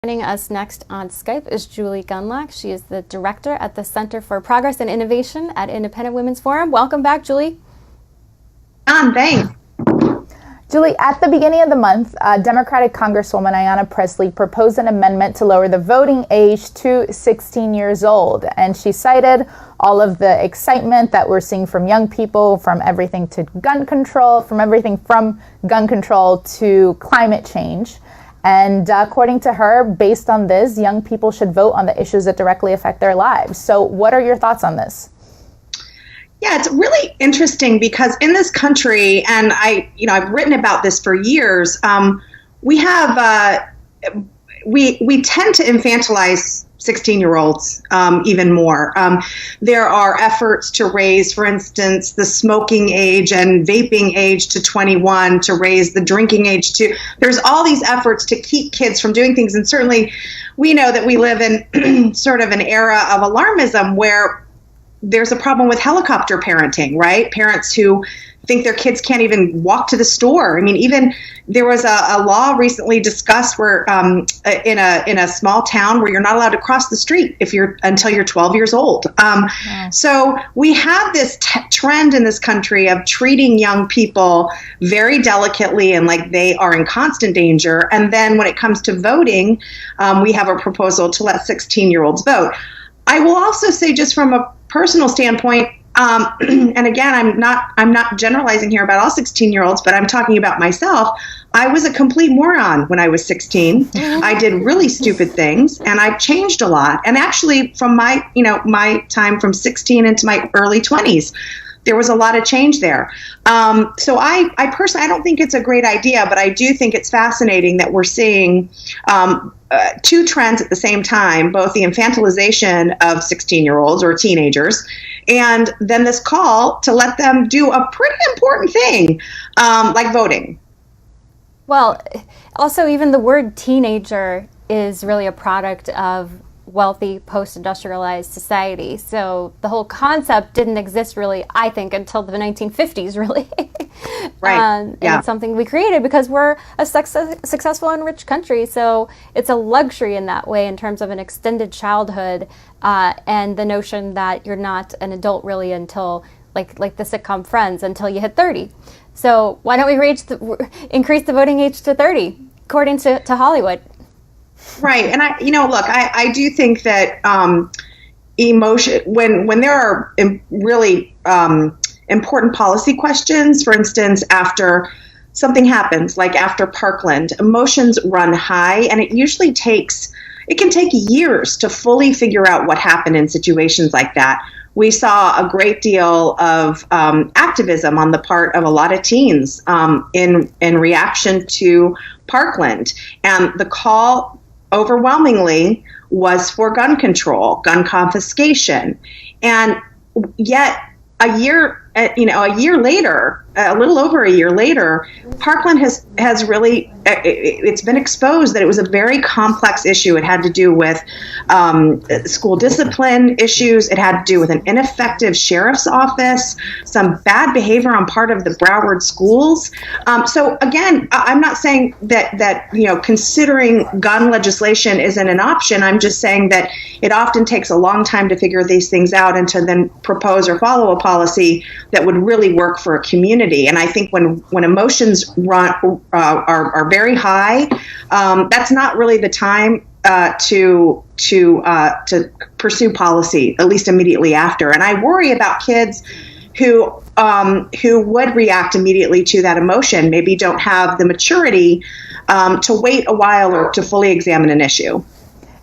Joining us next on Skype is Julie Gunlock. She is the director at the Center for Progress and Innovation at Independent Women's Forum. Welcome back, Julie. Thanks. Julie, at the beginning of the month, Democratic Congresswoman Ayanna Presley proposed an amendment to lower the voting age to 16 years old. And she cited all of the excitement that we're seeing from young people, from everything to gun control, from everything from gun control to climate change. And according to her, based on this, young people should vote on the issues that directly affect their lives. So what are your thoughts on this? Yeah, it's really interesting because in this country, and I've written about this for years, we have we tend to infantilize 16-year-olds even more. There are efforts to raise, for instance, the smoking age and vaping age to 21, to raise the drinking age to. There's all these efforts to keep kids from doing things, and certainly we know that we live in sort of an era of alarmism where there's a problem with helicopter parenting, right? Parents who think their kids can't even walk to the store. I mean, even there was a law recently discussed where in a small town where you're not allowed to cross the street until you're 12 years old. So we have this trend in this country of treating young people very delicately and like they are in constant danger. And then when it comes to voting, we have a proposal to let 16-year-olds vote. I will also say, just from a personal standpoint, and again, I'm not generalizing here about all 16-year-olds, but I'm talking about myself. I was a complete moron when I was 16. I did really stupid things, and I've changed a lot. And actually, from my time from 16 into my early 20s, there was a lot of change there. So I personally, I don't think it's a great idea, but I do think it's fascinating that we're seeing two trends at the same time, both the infantilization of 16-year-olds or teenagers, and then this call to let them do a pretty important thing, like voting. Well, also even the word teenager is really a product of wealthy post-industrialized society. So the whole concept didn't exist really, I think, until the 1950s, really. Right. And it's something we created because we're a successful and rich country. So it's a luxury in that way in terms of an extended childhood and the notion that you're not an adult really until, like the sitcom Friends, until you hit 30. So why don't we increase the voting age to 30, according to Hollywood? Right. And I do think that emotion, when there are really important policy questions, for instance, after something happens, like after Parkland, emotions run high, and it can take years to fully figure out what happened in situations like that. We saw a great deal of activism on the part of a lot of teens in reaction to Parkland, and the call overwhelmingly was for gun control, gun confiscation. And yet a little over a year later, Parkland has really, it's been exposed that it was a very complex issue. It had to do with school discipline issues. It had to do with an ineffective sheriff's office, some bad behavior on part of the Broward schools. So again, I'm not saying that considering gun legislation isn't an option. I'm just saying that it often takes a long time to figure these things out and to then propose or follow a policy that would really work for a community. And I think when emotions are very high, that's not really the time to pursue policy, at least immediately after. And I worry about kids who would react immediately to that emotion, maybe don't have the maturity to wait a while or to fully examine an issue.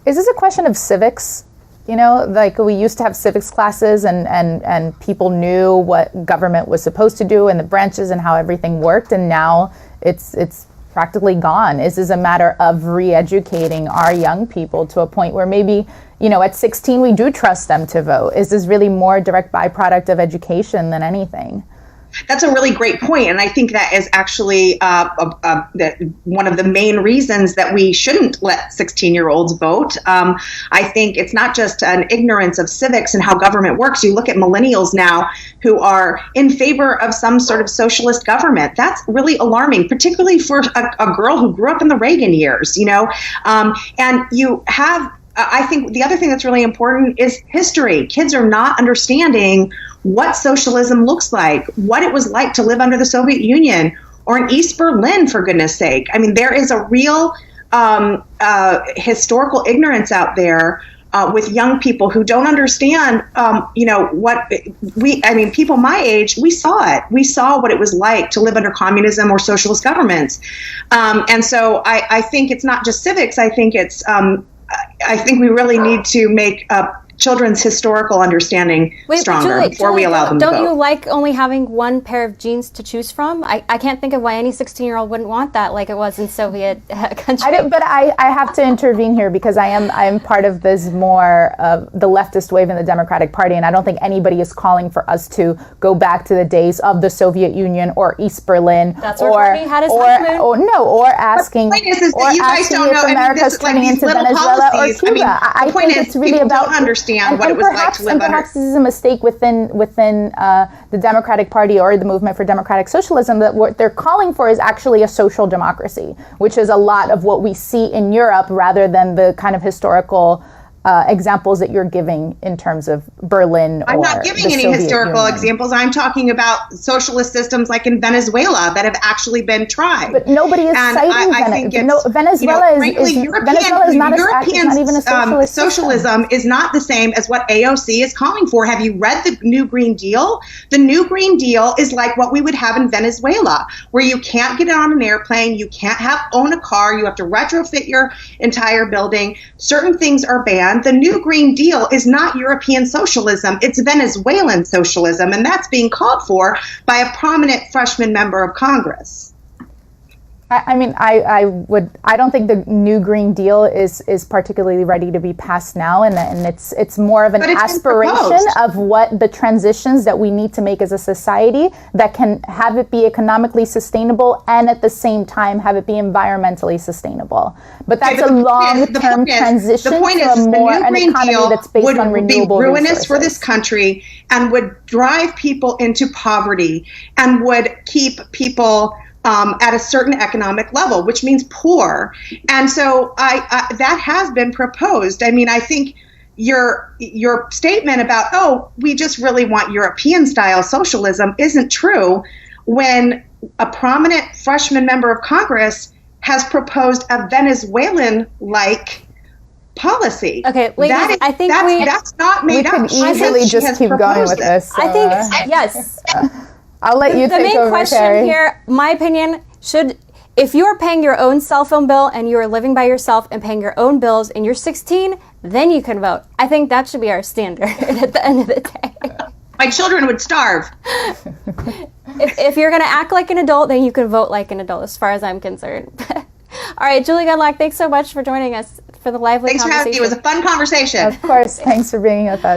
Is this a question of civics? Like we used to have civics classes and people knew what government was supposed to do and the branches and how everything worked, and now it's practically gone. Is this a matter of re-educating our young people to a point where maybe, at 16 we do trust them to vote? Is this really more a direct byproduct of education than anything? That's a really great point, and I think that is actually one of the main reasons that we shouldn't let 16-year-olds vote. I think it's not just an ignorance of civics and how government works. You look at millennials now who are in favor of some sort of socialist government. That's really alarming, particularly for a girl who grew up in the Reagan years, and you have I think the other thing that's really important is history. Kids are not understanding what socialism looks like, what it was like to live under the Soviet Union or in East Berlin, for goodness sake. I mean, there is a real historical ignorance out there with young people who don't understand, people my age, we saw it. We saw what it was like to live under communism or socialist governments. And so I think it's not just civics. I think we really need to make children's historical understanding stronger before we allow them to vote. Don't you like only having one pair of jeans to choose from? I can't think of why any 16-year-old wouldn't want that like it was in Soviet country. I have to intervene here because I am part of this more the leftist wave in the Democratic Party, and I don't think anybody is calling for us to go back to the days of the Soviet Union or East Berlin. That's where Bernie had his honeymoon. Or asking if America's turning into Venezuela or Cuba. I think it's really about what it was like to live under. Perhaps this is a mistake within the Democratic Party or the movement for democratic socialism, that what they're calling for is actually a social democracy, which is a lot of what we see in Europe rather than the kind of historical examples that you're giving in terms of Berlin or I'm not giving any Soviet historical Union. Examples. I'm talking about socialist systems like in Venezuela that have actually been tried. But nobody is citing Venezuela. Venezuela is not even a socialist socialism system. is not the same as what AOC is calling for. Have you read the New Green Deal? The New Green Deal is like what we would have in Venezuela, where you can't get on an airplane, you can't own a car, you have to retrofit your entire building. Certain things are banned. The New Green Deal is not European socialism, it's Venezuelan socialism, and that's being called for by a prominent freshman member of Congress. I don't think the New Green Deal is particularly ready to be passed now, and it's more of an aspiration of what the transitions that we need to make as a society that can have it be economically sustainable and at the same time have it be environmentally sustainable. But that's a long-term transition to an economy that's based on renewable resources. Would be ruinous for this country and would drive people into poverty and would keep people at a certain economic level, which means poor. And so that has been proposed. I mean, I think your statement about, we just really want European style socialism isn't true when a prominent freshman member of Congress has proposed a Venezuelan-like policy. Okay, ladies, I think that's not made up. We could easily just keep going with this. I think, yes. I'll let you take over, The main question Carrie. here, my opinion, if you're paying your own cell phone bill and you're living by yourself and paying your own bills and you're 16, then you can vote. I think that should be our standard at the end of the day. My children would starve. If you're going to act like an adult, then you can vote like an adult, as far as I'm concerned. All right, Julie Gunlock, thanks so much for joining us for the lively conversation. Thanks for having me. It was a fun conversation. Of course. Thanks for being with us.